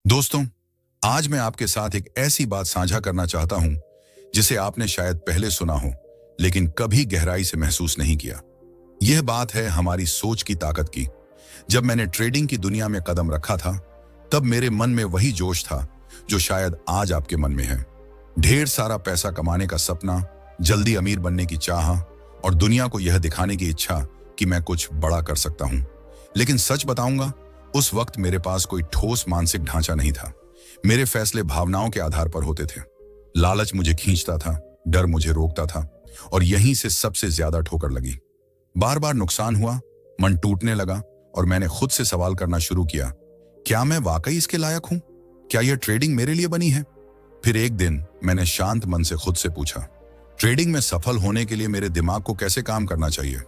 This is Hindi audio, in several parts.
दोस्तों, आज मैं आपके साथ एक ऐसी बात साझा करना चाहता हूं जिसे आपने शायद पहले सुना हो, लेकिन कभी गहराई से महसूस नहीं किया। यह बात है हमारी सोच की ताकत की। जब मैंने ट्रेडिंग की दुनिया में कदम रखा था, तब मेरे मन में वही जोश था जो शायद आज आपके मन में है। ढेर सारा पैसा कमाने का सपना, जल्दी अमीर बनने की चाह और दुनिया को यह दिखाने की इच्छा कि मैं कुछ बड़ा कर सकता हूं। लेकिन सच बताऊंगा, उस वक्त मेरे पास कोई ठोस मानसिक ढांचा नहीं था। मेरे फैसले भावनाओं के आधार पर होते थे। लालच मुझे खींचता था, डर मुझे रोकता था, और यहीं से सबसे ज्यादा ठोकर लगी। बार बार नुकसान हुआ, मन टूटने लगा, और मैंने खुद से सवाल करना शुरू किया, क्या मैं वाकई इसके लायक हूं? क्या यह ट्रेडिंग मेरे लिए बनी है? फिर एक दिन मैंने शांत मन से खुद से पूछा, ट्रेडिंग में सफल होने के लिए मेरे दिमाग को कैसे काम करना चाहिए?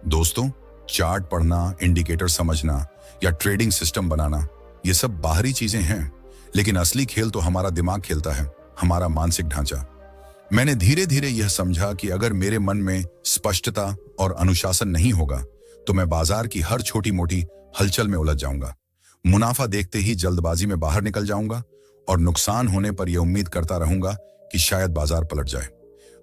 दोस्तों, चार्ट पढ़ना, इंडिकेटर समझना या ट्रेडिंग सिस्टम बनाना, ये सब बाहरी चीजें हैं, लेकिन असली खेल तो हमारा दिमाग खेलता है, हमारा मानसिक ढांचा। मैंने धीरे धीरे यह समझा कि अगर मेरे मन में स्पष्टता और अनुशासन नहीं होगा, तो मैं बाजार की हर छोटी मोटी हलचल में उलझ जाऊंगा। मुनाफा देखते ही जल्दबाजी में बाहर निकल जाऊंगा, और नुकसान होने पर यह उम्मीद करता रहूंगा कि शायद बाजार पलट जाए।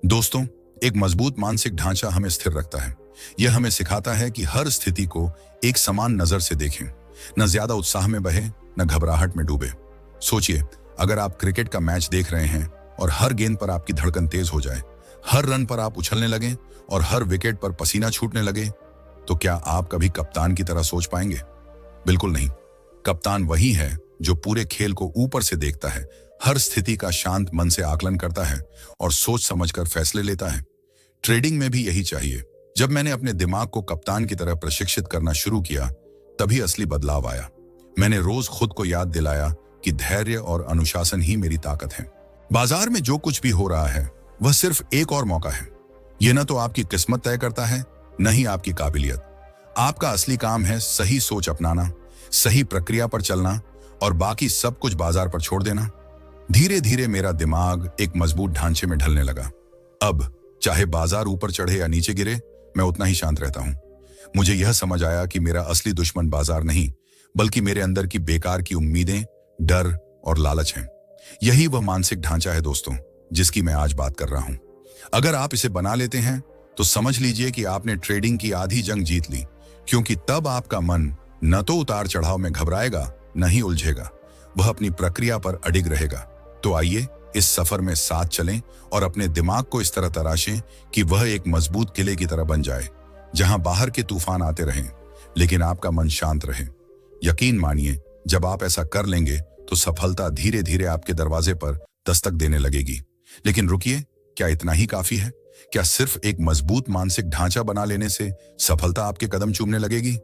दोस्तों, एक मजबूत मानसिक ढांचा हमें स्थिर रखता है। यह हमें सिखाता है कि हर स्थिति को एक समान नजर से देखें, न ज्यादा उत्साह में बहे, न घबराहट में डूबे। सोचिए, अगर आप क्रिकेट का मैच देख रहे हैं और हर गेंद पर आपकी धड़कन तेज हो जाए, हर रन पर आप उछलने लगे और हर विकेट पर पसीना छूटने लगे, तो क्या आप कभी कप्तान की तरह सोच पाएंगे? बिल्कुल नहीं। कप्तान वही है जो पूरे खेल को ऊपर से देखता है, हर स्थिति का शांत मन से आकलन करता है और सोच समझकर फैसले लेता है। ट्रेडिंग में भी यही चाहिए। जब मैंने अपने दिमाग को कप्तान की तरह प्रशिक्षित करना शुरू किया, तभी असली बदलाव आया। मैंने रोज खुद को याद दिलाया कि धैर्य और अनुशासन ही मेरी ताकत है। बाजार में जो कुछ भी हो रहा है, वह सिर्फ एक और मौका है। यह न तो आपकी किस्मत तय करता है, न ही आपकी काबिलियत। आपका असली काम है सही सोच अपनाना, सही प्रक्रिया पर चलना, और बाकी सब कुछ बाजार पर छोड़ देना। धीरे धीरे मेरा दिमाग एक मजबूत ढांचे में ढलने लगा। अब चाहे बाजार ऊपर चढ़े या नीचे गिरे, मैं उतना ही शांत रहता हूं। मुझे यह समझ आया कि मेरा असली दुश्मन बाजार नहीं, बल्कि मेरे अंदर की बेकार की उम्मीदें, डर और लालच हैं। यही वह मानसिक ढांचा है दोस्तों, जिसकी मैं आज बात कर रहा हूं। अगर आप इसे बना लेते हैं, तो समझ लीजिए कि आपने ट्रेडिंग की आधी जंग जीत ली, क्योंकि तब आपका मन न तो उतार चढ़ाव में घबराएगा, न ही उलझेगा। वह अपनी प्रक्रिया पर अडिग रहेगा। तो आइए इस सफर में साथ चलें और अपने दिमाग को इस तरह तराशें कि वह एक मजबूत किले की तरह बन जाए, जहां बाहर के तूफान आते रहें, लेकिन आपका मन शांत रहे। यकीन मानिए, जब आप ऐसा कर लेंगे, तो सफलता धीरे धीरे आपके दरवाजे पर दस्तक देने लगेगी। लेकिन रुकिए, क्या इतना ही काफी है? क्या सिर्फ एक मजबूत मानसिक ढांचा बना लेने से सफलता आपके कदम चूमने लगेगी?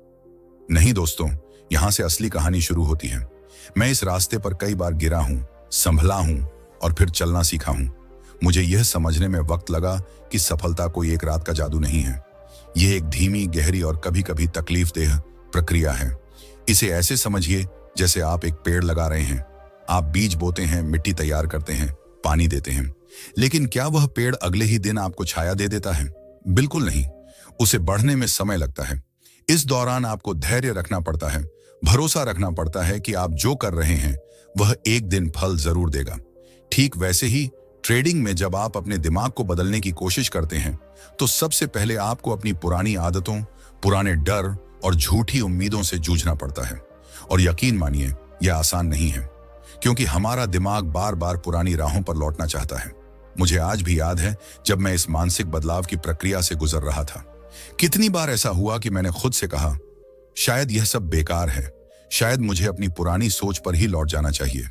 नहीं दोस्तों, यहां से असली कहानी शुरू होती है। मैं इस रास्ते पर कई बार गिरा हूं, संभला हूं और फिर चलना सीखा हूं। मुझे यह समझने में वक्त लगा कि सफलता कोई एक रात का जादू नहीं है। यह एक धीमी, गहरी और कभी कभी तकलीफदेह प्रक्रिया है। इसे ऐसे समझिए जैसे आप एक पेड़ लगा रहे हैं। आप बीज बोते हैं, मिट्टी तैयार करते हैं, पानी देते हैं, लेकिन क्या वह पेड़ अगले ही दिन आपको छाया दे देता है? बिल्कुल नहीं। उसे बढ़ने में समय लगता है। इस दौरान आपको धैर्य रखना पड़ता है, भरोसा रखना पड़ता है कि आप जो कर रहे हैं वह एक दिन फल जरूर देगा। ठीक वैसे ही ट्रेडिंग में जब आप अपने दिमाग को बदलने की कोशिश करते हैं, तो सबसे पहले आपको अपनी पुरानी आदतों, पुराने डर और झूठी उम्मीदों से जूझना पड़ता है। और यकीन मानिए, यह आसान नहीं है, क्योंकि हमारा दिमाग बार बार पुरानी राहों पर लौटना चाहता है। मुझे आज भी याद है जब मैं इस मानसिक बदलाव की प्रक्रिया से गुजर रहा था। कितनी बार ऐसा हुआ कि मैंने खुद से कहा, शायद यह सब बेकार है, शायद मुझे अपनी पुरानी सोच पर ही लौट जाना चाहिए।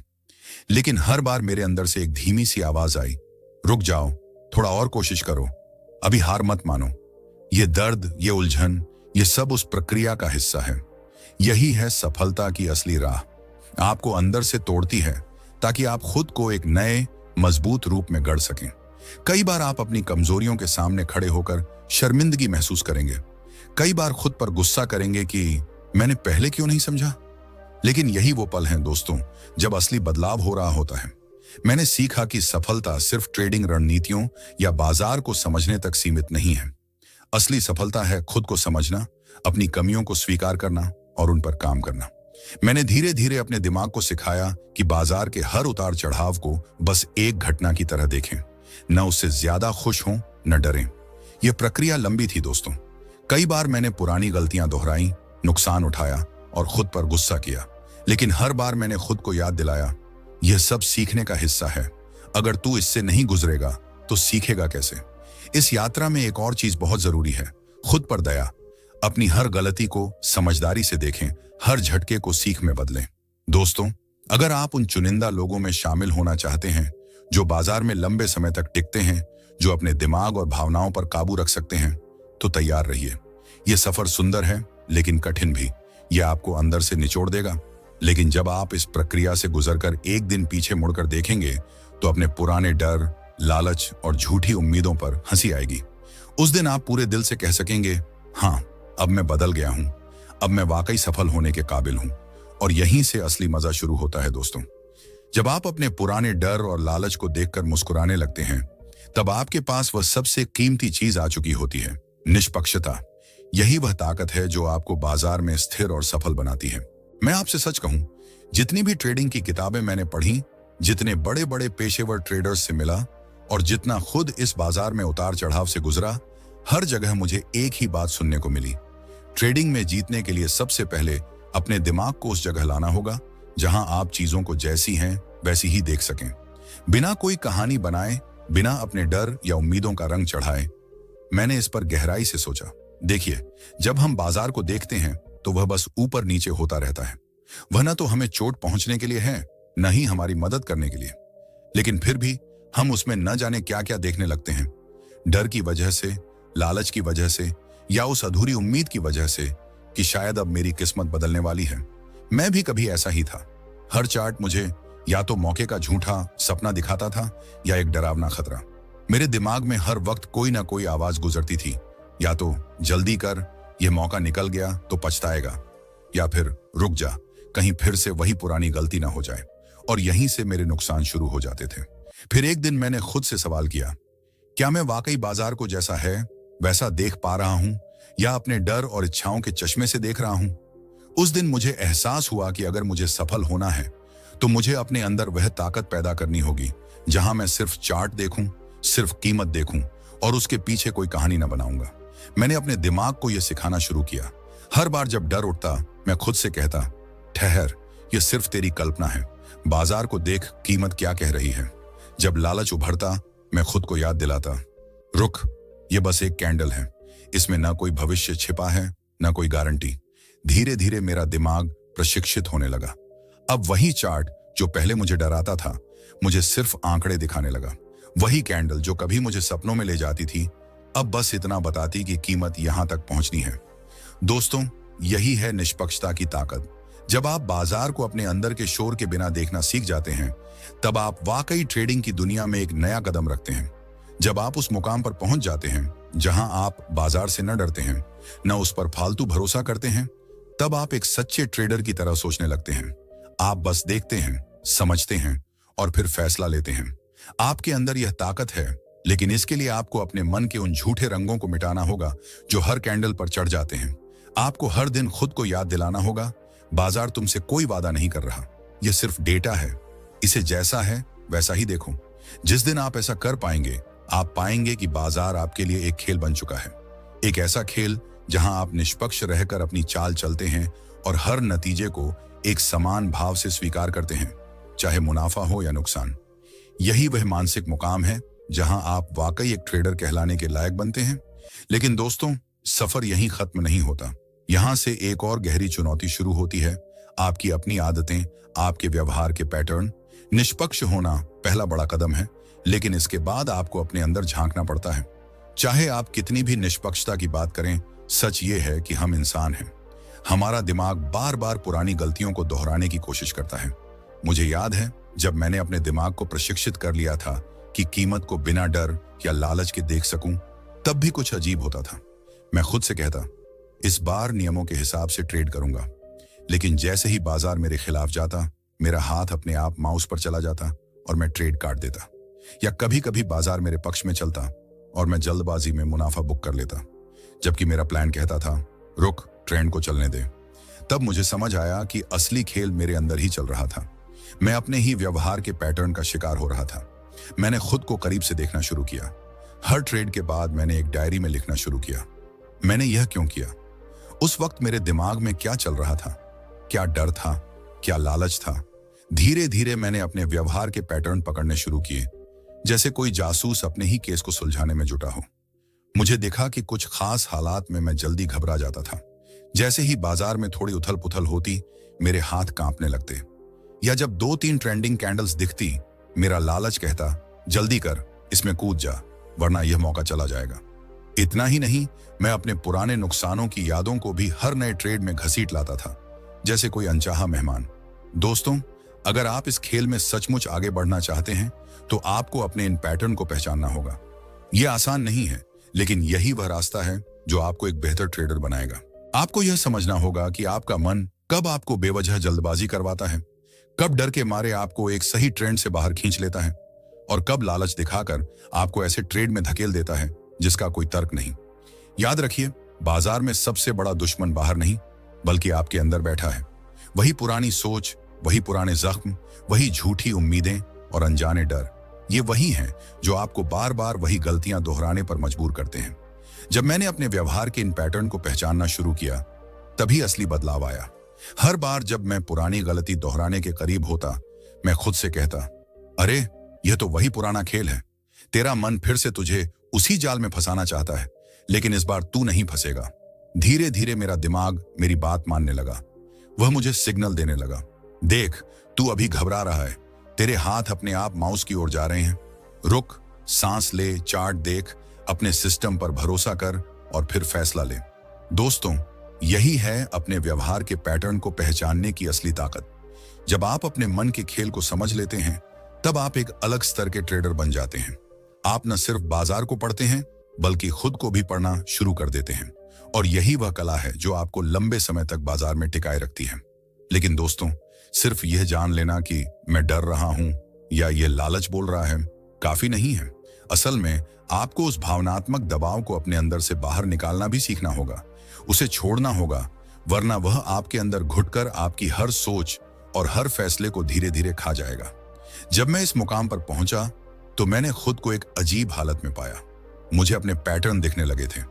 लेकिन हर बार मेरे अंदर से एक धीमी सी आवाज आई, रुक जाओ, थोड़ा और कोशिश करो, अभी हार मत मानो। ये दर्द, ये उलझन, ये सब उस प्रक्रिया का हिस्सा है। यही है सफलता की असली राह। आपको अंदर से तोड़ती है, ताकि आप खुद को एक नए, मजबूत रूप में गढ़ सकें। कई बार आप अपनी कमजोरियों के सामने खड़े होकर शर्मिंदगी महसूस करेंगे। कई बार खुद पर गुस्सा करेंगे कि मैंने पहले क्यों नहीं समझा। लेकिन यही वो पल हैं दोस्तों, जब असली बदलाव हो रहा होता है। मैंने सीखा कि सफलता सिर्फ ट्रेडिंग रणनीतियों या बाजार को समझने तक सीमित नहीं है। असली सफलता है खुद को समझना, अपनी कमियों को स्वीकार करना और उन पर काम करना। मैंने धीरे धीरे अपने दिमाग को सिखाया कि बाजार के हर उतार चढ़ाव को बस एक घटना की तरह देखें, न उससे ज्यादा खुश हों न डरें। यह प्रक्रिया लंबी थी दोस्तों। कई बार मैंने पुरानी गलतियां दोहराई, नुकसान उठाया और खुद पर गुस्सा किया, लेकिन हर बार मैंने खुद को याद दिलाया, यह सब सीखने का हिस्सा है। अगर तू इससे नहीं गुजरेगा तो सीखेगा कैसे। इस यात्रा में एक और चीज बहुत जरूरी है, खुद पर दया। अपनी हर गलती को समझदारी से देखें, हर झटके को सीख में बदलें। दोस्तों, अगर आप उन चुनिंदा लोगों में शामिल होना चाहते हैं जो बाजार में लंबे समय तक टिकते हैं, जो अपने दिमाग और भावनाओं पर काबू रख सकते हैं, तो तैयार रहिए। यह सफर सुंदर है लेकिन कठिन भी। यह आपको अंदर से निचोड़ देगा, लेकिन जब आप इस प्रक्रिया से गुजरकर एक दिन पीछे मुड़कर देखेंगे तो अपने पुराने डर, लालच और झूठी उम्मीदों पर हंसी आएगी। उस दिन आप पूरे दिल से कह सकेंगे, हाँ, अब मैं बदल गया हूं, अब मैं वाकई सफल होने के काबिल हूं। और यहीं से असली मजा शुरू होता है दोस्तों। जब आप अपने पुराने डर और लालच को देखकर मुस्कुराने लगते हैं, तब आपके पास वह सबसे कीमती चीज आ चुकी होती है, निष्पक्षता। यही वह ताकत है जो आपको बाजार में स्थिर और सफल बनाती है। मैं आपसे सच कहूं, जितनी भी ट्रेडिंग की किताबें मैंने पढ़ी, जितने बड़े बड़े पेशेवर ट्रेडर्स से मिला और जितना खुद इस बाजार में उतार चढ़ाव से गुजरा, हर जगह मुझे एक ही बात सुनने को मिली। ट्रेडिंग में जीतने के लिए सबसे पहले अपने दिमाग को उस जगह लाना होगा जहां आप चीजों को जैसी हैं वैसी ही देख सकें, बिना कोई कहानी बनाए, बिना अपने डर या उम्मीदों का रंग चढ़ाए। मैंने इस पर गहराई से सोचा। देखिए, जब हम बाजार को देखते हैं तो वह बस ऊपर नीचे होता रहता है। वह न तो हमें चोट पहुंचने के लिए है, न ही हमारी मदद करने के लिए। लेकिन फिर भी हम उसमें न जाने क्या क्या देखने लगते हैं। डर की वजह से, लालच की वजह से, या उस अधूरी उम्मीद की वजह से कि शायद अब मेरी किस्मत बदलने वाली है। मैं भी कभी ऐसा ही था। हर चार्ट मुझे या तो मौके का झूठा सपना दिखाता था या एक डरावना खतरा। मेरे दिमाग में हर वक्त कोई ना कोई आवाज गुजरती थी, या तो जल्दी कर, यह मौका निकल गया तो पछताएगा, या फिर रुक जा, कहीं फिर से वही पुरानी गलती ना हो जाए। और यहीं से मेरे नुकसान शुरू हो जाते थे। फिर एक दिन मैंने खुद से सवाल किया, क्या मैं वाकई बाजार को जैसा है वैसा देख पा रहा हूं, या अपने डर और इच्छाओं के चश्मे से देख रहा हूं? उस दिन मुझे एहसास हुआ कि अगर मुझे सफल होना है तो मुझे अपने अंदर वह ताकत पैदा करनी होगी जहां मैं सिर्फ चार्ट देखूं, सिर्फ कीमत देखूं और उसके पीछे कोई कहानी ना बनाऊंगा। मैंने अपने दिमाग को यह सिखाना शुरू किया। हर बार जब डर उठता, मैं खुद से कहता, ठहर, यह सिर्फ तेरी कल्पना है, बाजार को देख, कीमत क्या कह रही है। जब लालच उभरता, मैं खुद को याद दिलाता, रुक, यह बस एक कैंडल है, इसमें ना कोई भविष्य छिपा है, ना कोई गारंटी। धीरे धीरे मेरा दिमाग प्रशिक्षित होने लगा। अब वही चार्ट जो पहले मुझे डराता था, मुझे सिर्फ आंकड़े दिखाने लगा। वही कैंडल जो कभी मुझे सपनों में ले जाती थी, अब बस इतना बताती कि कीमत यहां तक पहुंचनी है। दोस्तों, यही है निष्पक्षता की ताकत। जब आप बाजार को अपने अंदर के शोर के बिना देखना सीख जाते हैं, तब आप वाकई ट्रेडिंग की दुनिया में एक नया कदम रखते हैं। जब आप उस मुकाम पर पहुंच जाते हैं जहां आप बाजार से न डरते हैं, न उस पर फालतू भरोसा करते हैं, तब आप एक सच्चे ट्रेडर की तरह सोचने लगते हैं। आप बस देखते हैं, समझते हैं और फिर फैसला लेते हैं। आपके अंदर यह ताकत है, लेकिन इसके लिए आपको अपने मन के उन झूठे रंगों को मिटाना होगा जो हर कैंडल पर चढ़ जाते हैं। आपको हर दिन खुद को याद दिलाना होगा, बाजार तुमसे कोई वादा नहीं कर रहा, यह सिर्फ डेटा है, इसे जैसा है वैसा ही देखो। जिस दिन आप ऐसा कर पाएंगे, आप पाएंगे कि बाजार आपके लिए एक खेल बन चुका है। एक ऐसा खेल जहां आप निष्पक्ष रहकर अपनी चाल चलते हैं और हर नतीजे को एक समान भाव से स्वीकार करते हैं, चाहे मुनाफा हो या नुकसान। यही वह मानसिक मुकाम है जहां आप वाकई एक ट्रेडर कहलाने के लायक बनते हैं। लेकिन दोस्तों, सफर यहीं खत्म नहीं होता। यहां से एक और गहरी चुनौती शुरू होती है। आपकी अपनी आदतें, आपके व्यवहार के पैटर्न। निष्पक्ष होना पहला बड़ा कदम है, लेकिन इसके बाद आपको अपने अंदर झांकना पड़ता है। चाहे आप कितनी भी निष्पक्षता की बात करें, सच ये है कि हम इंसान हैं। हमारा दिमाग बार बार पुरानी गलतियों को दोहराने की कोशिश करता है। मुझे याद है जब मैंने अपने दिमाग को प्रशिक्षित कर लिया था कि कीमत को बिना डर या लालच के देख सकूं, तब भी कुछ अजीब होता था। मैं खुद से कहता, इस बार नियमों के हिसाब से ट्रेड करूंगा। लेकिन जैसे ही बाजार मेरे खिलाफ जाता, मेरा हाथ अपने आप माउस पर चला जाता और मैं ट्रेड काट देता। या कभी कभी बाजार मेरे पक्ष में चलता और मैं जल्दबाजी में मुनाफा बुक कर लेता, जबकि मेरा प्लान कहता था, रुक, ट्रेंड को चलने दे। तब मुझे समझ आया कि असली खेल मेरे अंदर ही चल रहा था। मैं अपने ही व्यवहार के पैटर्न का शिकार हो रहा था। मैंने खुद को करीब से देखना शुरू किया। हर ट्रेड के बाद मैंने एक डायरी में लिखना शुरू किया। मैंने यह क्यों किया? उस वक्त मेरे दिमाग में क्या चल रहा था? क्या डर था? क्या लालच था? धीरे धीरे मैंने अपने व्यवहार के पैटर्न पकड़ने शुरू किए, जैसे कोई जासूस अपने ही केस को सुलझाने में जुटा हो। मुझे देखा कि कुछ खास हालात में मैं जल्दी घबरा जाता था। जैसे ही बाजार में थोड़ी उथल पुथल होती, मेरे हाथ कांपने लगते, या जब 2-3 ट्रेंडिंग कैंडल्स दिखती, मेरा लालच कहता, जल्दी कर, इसमें कूद जा, वरना यह मौका चला जाएगा। इतना ही नहीं, मैं अपने पुराने नुकसानों की यादों को भी हर नए ट्रेड में घसीट लाता था, जैसे कोई अनचाहा मेहमान। दोस्तों, अगर आप इस खेल में सचमुच आगे बढ़ना चाहते हैं, तो आपको अपने इन पैटर्न को पहचानना होगा। यह आसान नहीं है, लेकिन यही वह रास्ता है जो आपको एक बेहतर ट्रेडर बनाएगा। आपको यह समझना होगा कि आपका मन कब आपको बेवजह जल्दबाजी करवाता है, कब डर के मारे आपको एक सही ट्रेंड से बाहर खींच लेता है, और कब लालच दिखाकर आपको ऐसे ट्रेड में धकेल देता है जिसका कोई तर्क नहीं। याद रखिए, बाजार में सबसे बड़ा दुश्मन बाहर नहीं, बल्कि आपके अंदर बैठा है। वही पुरानी सोच, वही पुराने जख्म, वही झूठी उम्मीदें और अनजाने डर, ये वही हैं जो आपको बार बार वही गलतियां दोहराने पर मजबूर करते हैं। जब मैंने अपने व्यवहार के इन पैटर्न को पहचानना शुरू किया, तभी असली बदलाव आया। हर बार जब मैं पुरानी गलती दोहराने के करीब होता, मैं खुद से कहता, अरे यह तो वही पुराना खेल है। तेरा मन फिर से तुझे उसी जाल में फंसाना चाहता है, लेकिन इस बार तू नहीं फंसेगा। धीरे धीरे मेरा दिमाग मेरी बात मानने लगा। वह मुझे सिग्नल देने लगा, देख, तू अभी घबरा रहा है, तेरे हाथ अपने आप माउस की ओर जा रहे हैं। रुक, सांस ले, चार्ट देख, अपने सिस्टम पर भरोसा कर और फिर फैसला ले। दोस्तों, यही है अपने व्यवहार के पैटर्न को पहचानने की असली ताकत। जब आप अपने मन के खेल को समझ लेते हैं, तब आप एक अलग स्तर के ट्रेडर बन जाते हैं। आप न सिर्फ बाजार को पढ़ते हैं, बल्कि खुद को भी पढ़ना शुरू कर देते हैं। और यही वह कला है जो आपको लंबे समय तक बाजार में टिकाए रखती है। लेकिन दोस्तों, सिर्फ यह जान लेना कि मैं डर रहा हूं या यह लालच बोल रहा है, काफी नहीं है। असल में आपको उस भावनात्मक दबाव को अपने अंदर से बाहर निकालना भी सीखना होगा, उसे छोड़ना होगा, वरना वह आपके अंदर घुटकर आपकी हर सोच और हर फैसले को धीरे धीरे खा जाएगा। जब मैं इस मुकाम पर पहुंचा, तो मैंने खुद को एक अजीब हालत में पाया। मुझे अपने पैटर्न दिखने लगे थे।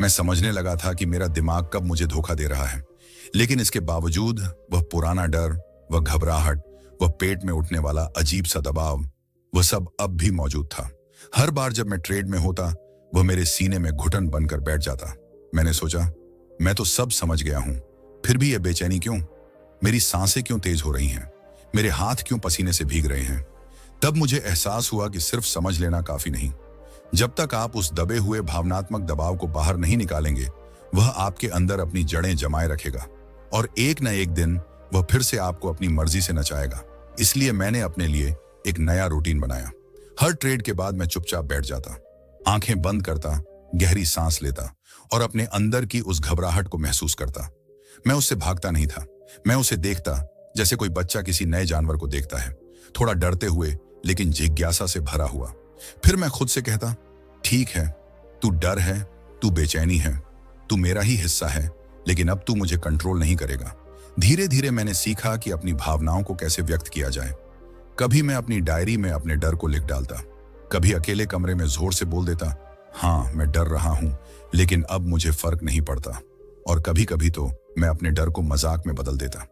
मैं समझने लगा था कि मेरा दिमाग कब मुझे धोखा दे रहा है, लेकिन इसके बावजूद वह पुराना डर, वह घबराहट, वह पेट में उठने वाला अजीब सा दबाव, वह सब अब भी मौजूद था। हर बार जब मैं ट्रेड में होता, वह मेरे सीने में घुटन बनकर बैठ जाता। मैंने सोचा, मैं तो सब समझ गया हूं, फिर भी यह बेचैनी क्यों? मेरी सांसें क्यों तेज हो रही हैं? मेरे हाथ क्यों पसीने से भीग रहे हैं? तब मुझे एहसास हुआ कि सिर्फ समझ लेना काफी नहीं। जब तक आप उस दबे हुए भावनात्मक दबाव को बाहर नहीं निकालेंगे, वह आपके अंदर अपनी जड़ें जमाए रखेगा, और एक न एक दिन वह फिर से आपको अपनी मर्जी से नचाएगा। इसलिए मैंने अपने लिए एक नया रूटीन बनाया। हर ट्रेड के बाद मैं चुपचाप बैठ जाता, आंखें बंद करता, गहरी सांस लेता और अपने अंदर की उस घबराहट को महसूस करता। मैं उससे भागता नहीं था, मैं उसे देखता जैसे कोई बच्चा किसी नए जानवर को देखता है, थोड़ा डरते हुए लेकिन जिज्ञासा से भरा हुआ। फिर मैं खुद से कहता, ठीक है, तू डर है, तू बेचैनी है, तू मेरा ही हिस्सा है, लेकिन अब तू मुझे कंट्रोल नहीं करेगा। धीरे धीरे मैंने सीखा कि अपनी भावनाओं को कैसे व्यक्त किया जाए। कभी मैं अपनी डायरी में अपने डर को लिख डालता, कभी अकेले कमरे में जोर से बोल देता, हाँ मैं डर रहा हूं, लेकिन अब मुझे फर्क नहीं पड़ता। और कभी कभी तो मैं अपने डर को मजाक में बदल देता,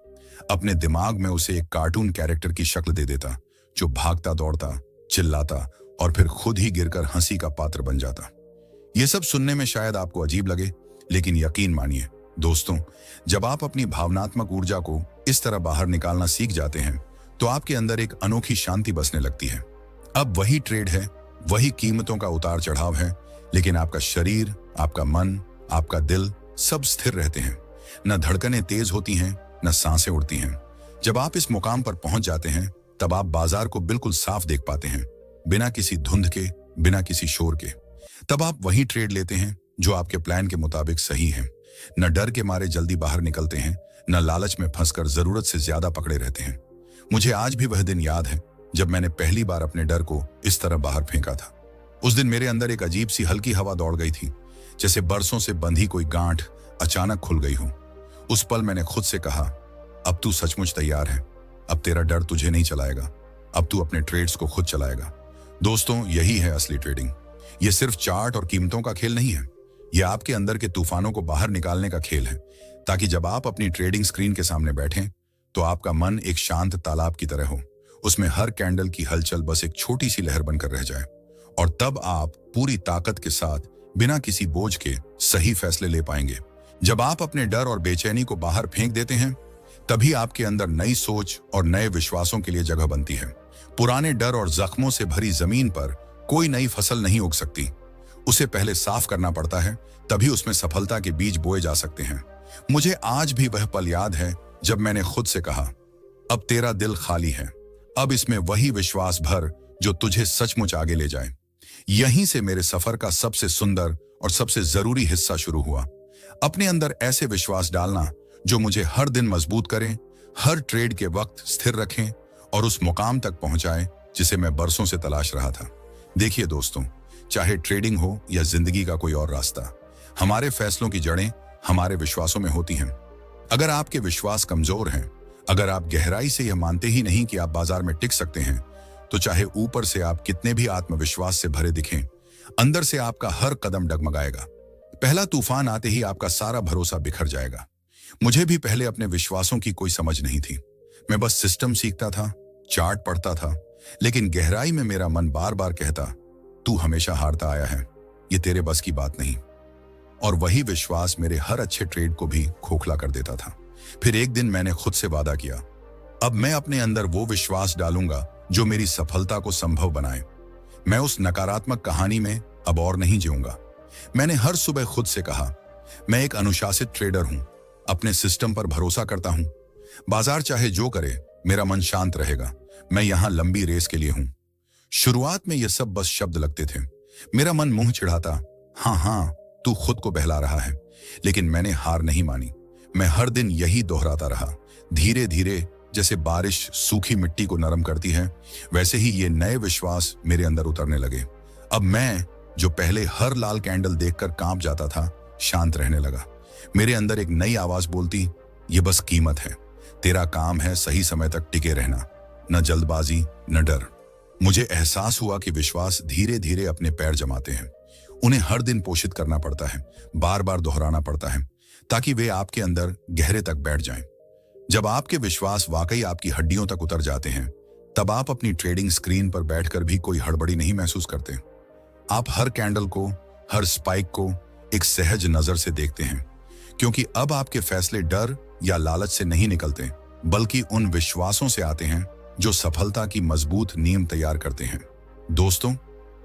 अपने दिमाग में उसे एक कार्टून कैरेक्टर की शक्ल दे देता, जो भागता दौड़ता, चिल्लाता और फिर खुद ही गिरकर हंसी का पात्र बन जाता। यह सब सुनने में शायद आपको अजीब लगे, लेकिन यकीन मानिए दोस्तों, जब आप अपनी भावनात्मक ऊर्जा को इस तरह बाहर निकालना सीख जाते हैं, तो आपके अंदर एक अनोखी शांति बसने लगती है। अब वही ट्रेड है, वही कीमतों का उतार चढ़ाव है, लेकिन आपका शरीर, आपका मन, आपका दिल सब स्थिर रहते हैं। न धड़कनें तेज होती हैं, न सांसें उड़ती हैं। जब आप इस मुकाम पर पहुंच जाते हैं, तब आप बाजार को बिल्कुल साफ देख पाते हैं, बिना किसी धुंध के, बिना किसी शोर के। तब आप वही ट्रेड लेते हैं जो आपके प्लान के मुताबिक सही है। न डर के मारे जल्दी बाहर निकलते हैं, न लालच में फंसकर जरूरत से ज्यादा पकड़े रहते हैं। मुझे आज भी वह दिन याद है जब मैंने पहली बार अपने डर को इस तरह बाहर फेंका था। उस दिन मेरे अंदर एक अजीब सी हल्की हवा दौड़ गई थी, जैसे बरसों से बंधी कोई गांठ अचानक खुल गई हो। उस पल मैंने खुद से कहा, अब तू सचमुच तैयार है। अब तेरा डर तुझे नहीं चलाएगा, अब तू अपने ट्रेड्स को खुद चलाएगा। दोस्तों, यही है असली ट्रेडिंग। ये सिर्फ चार्ट और कीमतों का खेल नहीं है, ये आपके अंदर के तूफानों को बाहर निकालने का खेल है, ताकि जब आप अपनी ट्रेडिंग स्क्रीन के सामने बैठें तो आपका मन एक शांत तालाब की तरह हो। उसमें हर कैंडल की हलचल बस एक छोटी सी लहर बनकर रह जाए, और तब आप पूरी ताकत के साथ बिना किसी बोझ के सही फैसले ले पाएंगे। जब आप अपने डर और बेचैनी को बाहर फेंक देते हैं, तभी आपके अंदर नई सोच और नए विश्वासों के लिए जगह बनती है। पुराने डर और जख्मों से भरी जमीन पर कोई नई फसल नहीं उग सकती। उसे पहले साफ करना पड़ता है, तभी उसमें सफलता के बीज बोए जा सकते हैं। मुझे आज भी वह पल याद है जब मैंने खुद से कहा, अब तेरा दिल खाली है, अब इसमें वही विश्वास भर जो तुझे सचमुच आगे ले जाए। यहीं से मेरे सफर का सबसे सुंदर और सबसे जरूरी हिस्सा शुरू हुआ। अपने अंदर ऐसे विश्वास डालना जो मुझे हर दिन मजबूत करें, हर ट्रेड के वक्त स्थिर रखें और उस मुकाम तक पहुंचाए जिसे मैं बरसों से तलाश रहा था। देखिए दोस्तों, चाहे ट्रेडिंग हो या जिंदगी का कोई और रास्ता, हमारे फैसलों की जड़ें हमारे विश्वासों में होती हैं। अगर आपके विश्वास कमजोर हैं, अगर आप गहराई से यह मानते ही नहीं कि आप बाजार में टिक सकते हैं, तो चाहे ऊपर से आप कितने भी आत्मविश्वास से भरे दिखें, अंदर से आपका हर कदम डगमगाएगा। पहला तूफान आते ही आपका सारा भरोसा बिखर जाएगा। मुझे भी पहले अपने विश्वासों की कोई समझ नहीं थी। मैं बस सिस्टम सीखता था, चार्ट पढ़ता था, लेकिन गहराई में मेरा मन बार बार कहता, तू हमेशा हारता आया है, ये तेरे बस की बात नहीं। और वही विश्वास मेरे हर अच्छे ट्रेड को भी खोखला कर देता था। फिर एक दिन मैंने खुद से वादा किया, अब मैं अपने अंदर वो विश्वास डालूंगा जो मेरी सफलता को संभव बनाए। मैं उस नकारात्मक कहानी में अब और नहीं जीऊंगा। मैंने हर सुबह खुद से कहा, मैं एक अनुशासित ट्रेडर हूं, अपने सिस्टम पर भरोसा करता हूं। बाजार चाहे जो करे, मेरा मन शांत रहेगा। मैं यहां लंबी रेस के लिए हूं। शुरुआत में ये सब बस शब्द लगते थे। मेरा मन मुंह चिढ़ाता, हाँ, तू खुद को बहला रहा है। लेकिन मैंने हार नहीं मानी। मैं हर दिन यही दोहराता रहा। धीरे धीरे जैसे बारिश सूखी मिट्टी को नरम करती है, वैसे ही ये नए विश्वास मेरे अंदर उतरने लगे। अब मैं, जो पहले हर लाल कैंडल देखकर कांप जाता था, शांत रहने लगा। मेरे अंदर एक नई आवाज बोलती, ये बस कीमत है, तेरा काम है सही समय तक टिके रहना, न जल्दबाजी न डर। मुझे एहसास हुआ कि विश्वास धीरे धीरे अपने पैर जमाते हैं। उन्हें हर दिन पोषित करना पड़ता है, बार बार दोहराना पड़ता है, ताकि वे आपके अंदर गहरे तक बैठ जाएं। जब आपके विश्वास वाकई आपकी हड्डियों तक उतर जाते हैं, तब आप अपनी ट्रेडिंग स्क्रीन पर बैठकर भी कोई हड़बड़ी नहीं महसूस करते। आप हर कैंडल को, हर स्पाइक को एक सहज नजर से देखते हैं, क्योंकि अब आपके फैसले डर या लालच से नहीं निकलते, बल्कि उन विश्वासों से आते हैं जो सफलता की मजबूत नींव तैयार करते हैं। दोस्तों,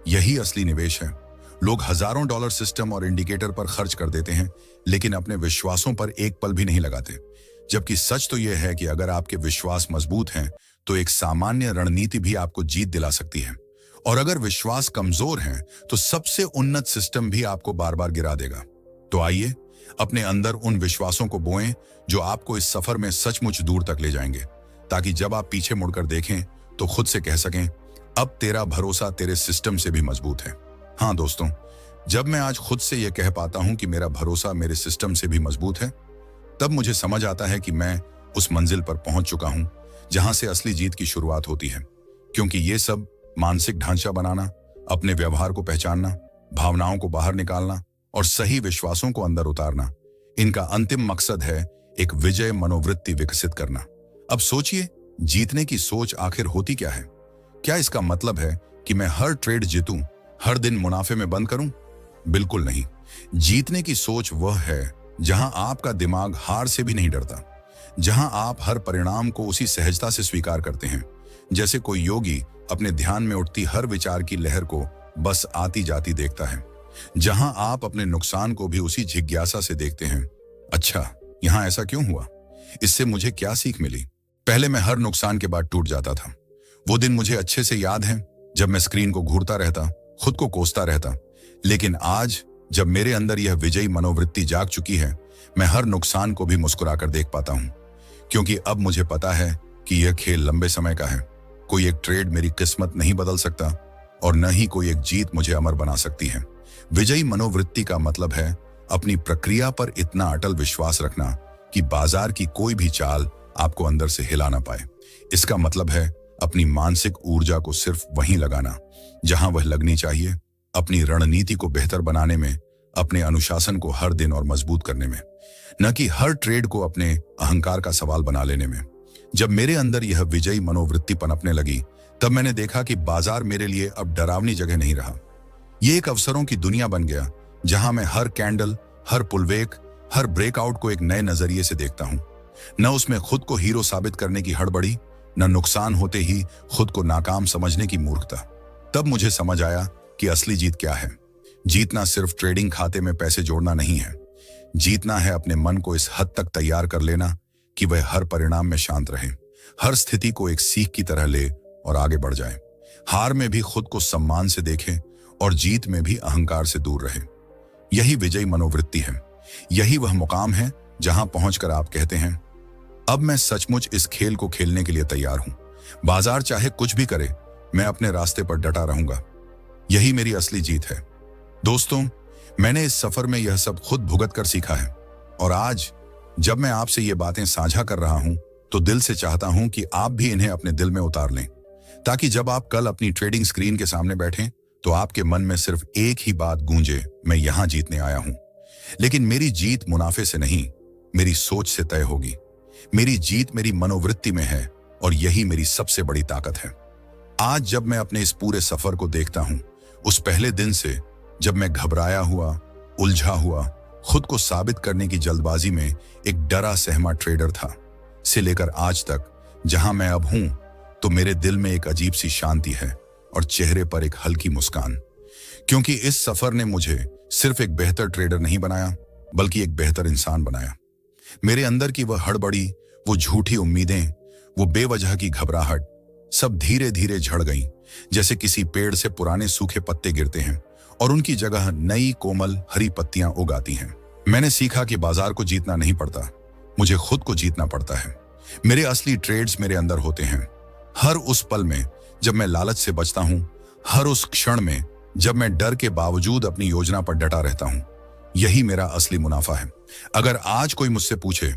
यही असली निवेश है। लोग हजारों डॉलर सिस्टम और इंडिकेटर पर खर्च कर देते हैं, लेकिन अपने विश्वासों पर एक पल भी नहीं लगाते। जबकि सच तो यह है कि अगर आपके विश्वास मजबूत हैं, तो एक सामान्य रणनीति भी आपको जीत दिला सकती है। और अगर विश्वास कमजोर हैं, तो सबसे उन्नत सिस्टम भी आपको बार बार गिरा देगा। तो आइए अपने अंदर उन विश्वासों को बोएं जो आपको इस सफर में सचमुच दूर तक ले जाएंगे, ताकि जब आप पीछे मुड़कर देखें तो खुद से कह सकें, अब तेरा भरोसा तेरे सिस्टम से भी मजबूत है। हाँ दोस्तों, जब मैं आज खुद से यह कह पाता हूं कि मेरा भरोसा मेरे सिस्टम से भी मजबूत है, तब मुझे समझ आता है कि मैं उस मंजिल पर पहुंच चुका हूं जहां से असली जीत की शुरुआत होती है। क्योंकि ये सब मानसिक ढांचा बनाना, अपने व्यवहार को पहचानना, भावनाओं को बाहर निकालना और सही विश्वासों को अंदर उतारना, इनका अंतिम मकसद है एक विजय मनोवृत्ति विकसित करना। अब सोचिए, जीतने की सोच आखिर होती क्या है? क्या इसका मतलब है कि मैं हर ट्रेड जीतूं, हर दिन मुनाफे में बंद करूं? बिल्कुल नहीं। जीतने की सोच वह है जहां आपका दिमाग हार से भी नहीं डरता, जहां आप हर परिणाम को उसी सहजता से स्वीकार करते हैं जैसे कोई योगी अपने ध्यान में उठती हर विचार की लहर को बस आती जाती देखता है, जहां आप अपने नुकसान को भी उसी जिज्ञासा से देखते हैं, अच्छा यहां ऐसा क्यों हुआ, इससे मुझे क्या सीख मिली। पहले मैं हर नुकसान के बाद टूट जाता था। वो दिन मुझे अच्छे से याद है जब मैं स्क्रीन को घूरता रहता, खुद को कोसता रहता। लेकिन आज जब मेरे अंदर यह विजयी मनोवृत्ति जाग चुकी है, मैं हर नुकसान को भी मुस्कुराकर देख पाता हूं, क्योंकि अब मुझे पता है कि यह खेल लंबे समय का है। कोई एक ट्रेड मेरी किस्मत नहीं बदल सकता और न ही कोई एक जीत मुझे अमर बना सकती है। विजयी मनोवृत्ति का मतलब है अपनी प्रक्रिया पर इतना अटल विश्वास रखना कि बाजार की कोई भी चाल आपको अंदर से हिला ना पाए। इसका मतलब है अपनी मानसिक ऊर्जा को सिर्फ वहीं लगाना जहां वह लगनी चाहिए, अपनी रणनीति को बेहतर बनाने में, अपने अनुशासन को हर दिन और मजबूत करने में, न कि हर ट्रेड को अपने अहंकार का सवाल बना लेने में। जब मेरे अंदर यह विजयी मनोवृत्ति पनपने लगी, तब मैंने देखा कि बाजार मेरे लिए अब डरावनी जगह नहीं रहा। ये एक अवसरों की दुनिया बन गया जहां मैं हर कैंडल, हर पुलवेक, हर ब्रेकआउट को एक नए नजरिए से देखता हूं। न उसमें खुद को हीरो साबित करने की हड़बड़ी, न नुकसान होते ही खुद को नाकाम समझने की मूर्खता। तब मुझे समझ आया कि असली जीत क्या है। जीतना सिर्फ ट्रेडिंग खाते में पैसे जोड़ना नहीं है। जीतना है अपने मन को इस हद तक तैयार कर लेना कि वह हर परिणाम में शांत रहे, हर स्थिति को एक सीख की तरह ले और आगे बढ़ जाए। हार में भी खुद को सम्मान से देखे और जीत में भी अहंकार से दूर रहे। यही विजयी मनोवृत्ति है। यही वह मुकाम है जहां पहुंचकर आप कहते हैं, अब मैं सचमुच इस खेल को खेलने के लिए तैयार हूं। बाजार चाहे कुछ भी करे, मैं अपने रास्ते पर डटा रहूंगा। यही मेरी असली जीत है। दोस्तों, मैंने इस सफर में यह सब खुद भुगत कर सीखा है, और आज जब मैं आपसे ये बातें साझा कर रहा हूं तो दिल से चाहता हूं कि आप भी इन्हें अपने दिल में उतार लें, ताकि जब आप कल अपनी ट्रेडिंग स्क्रीन के सामने बैठें तो आपके मन में सिर्फ एक ही बात गूंजे, मैं यहां जीतने आया हूं। लेकिन मेरी जीत मुनाफे से नहीं, मेरी सोच से तय होगी। मेरी जीत मेरी मनोवृत्ति में है, और यही मेरी सबसे बड़ी ताकत है। आज जब मैं अपने इस पूरे सफर को देखता हूं, उस पहले दिन से जब मैं घबराया हुआ, उलझा हुआ, खुद को साबित करने की जल्दबाजी में एक डरा सहमा ट्रेडर था, से लेकर आज तक जहां मैं अब हूं, तो मेरे दिल में एक अजीब सी शांति है और चेहरे पर एक हल्की मुस्कान। क्योंकि इस सफर ने मुझे सिर्फ एक बेहतर ट्रेडर नहीं बनाया, बल्कि एक बेहतर इंसान बनाया। मेरे अंदर की वह हड़बड़ी, वो झूठी उम्मीदें, वो बेवजह की घबराहट सब धीरे धीरे झड़ गईं, जैसे किसी पेड़ से पुराने सूखे पत्ते गिरते हैं और उनकी जगह नई कोमल हरी पत्तियां उग आती हैं। मैंने सीखा कि बाजार को जीतना नहीं पड़ता, मुझे खुद को जीतना पड़ता है। मेरे असली ट्रेड्स मेरे अंदर होते हैं। हर उस पल में जब मैं लालच से बचता हूं, हर उस क्षण में जब मैं डर के बावजूद अपनी योजना पर डटा रहता हूं, यही मेरा असली मुनाफा है। अगर आज कोई मुझसे पूछे,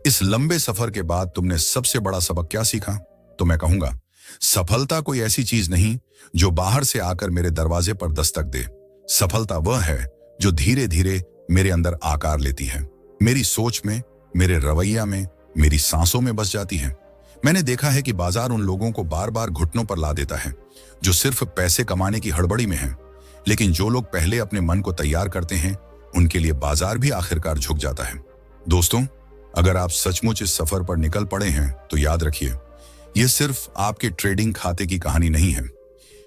इस लंबे सफर के बाद तुमने सबसे बड़ा सबक क्या सीखा, तो मैं कहूंगा, सफलता कोई ऐसी चीज नहीं जो बाहर से आकर मेरे दरवाजे पर दस्तक दे। सफलता वह है जो धीरे धीरे मेरे अंदर आकार लेती है, मेरी सोच में, मेरे रवैया में, मेरी सांसों में बस जाती है। मैंने देखा है कि बाजार उन लोगों को बार बार घुटनों पर ला देता है जो सिर्फ पैसे कमाने की हड़बड़ी में हैं, लेकिन जो लोग पहले अपने मन को तैयार करते हैं, उनके लिए बाजार भी आखिरकार झुक जाता है। दोस्तों, अगर आप सचमुच इस सफर पर निकल पड़े हैं तो याद रखिए, यह सिर्फ आपके ट्रेडिंग खाते की कहानी नहीं है,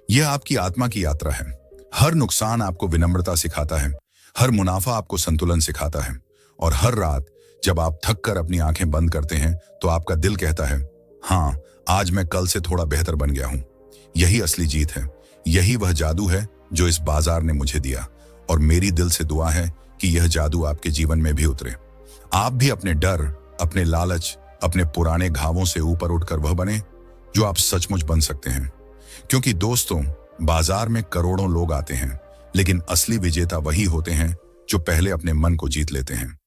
यह आपकी आत्मा की यात्रा है। हर नुकसान आपको विनम्रता सिखाता है, हर मुनाफा आपको संतुलन सिखाता है, और हर रात जब आप थक कर अपनी आंखें बंद करते हैं तो आपका दिल कहता है, हाँ, आज मैं कल से थोड़ा बेहतर बन गया हूं। यही असली जीत है। यही वह जादू है जो इस बाजार ने मुझे दिया, और मेरी दिल से दुआ है कि यह जादू आपके जीवन में भी उतरे। आप भी अपने डर, अपने लालच, अपने पुराने घावों से ऊपर उठकर वह बने जो आप सचमुच बन सकते हैं। क्योंकि दोस्तों, बाजार में करोड़ों लोग आते हैं, लेकिन असली विजेता वही होते हैं जो पहले अपने मन को जीत लेते हैं।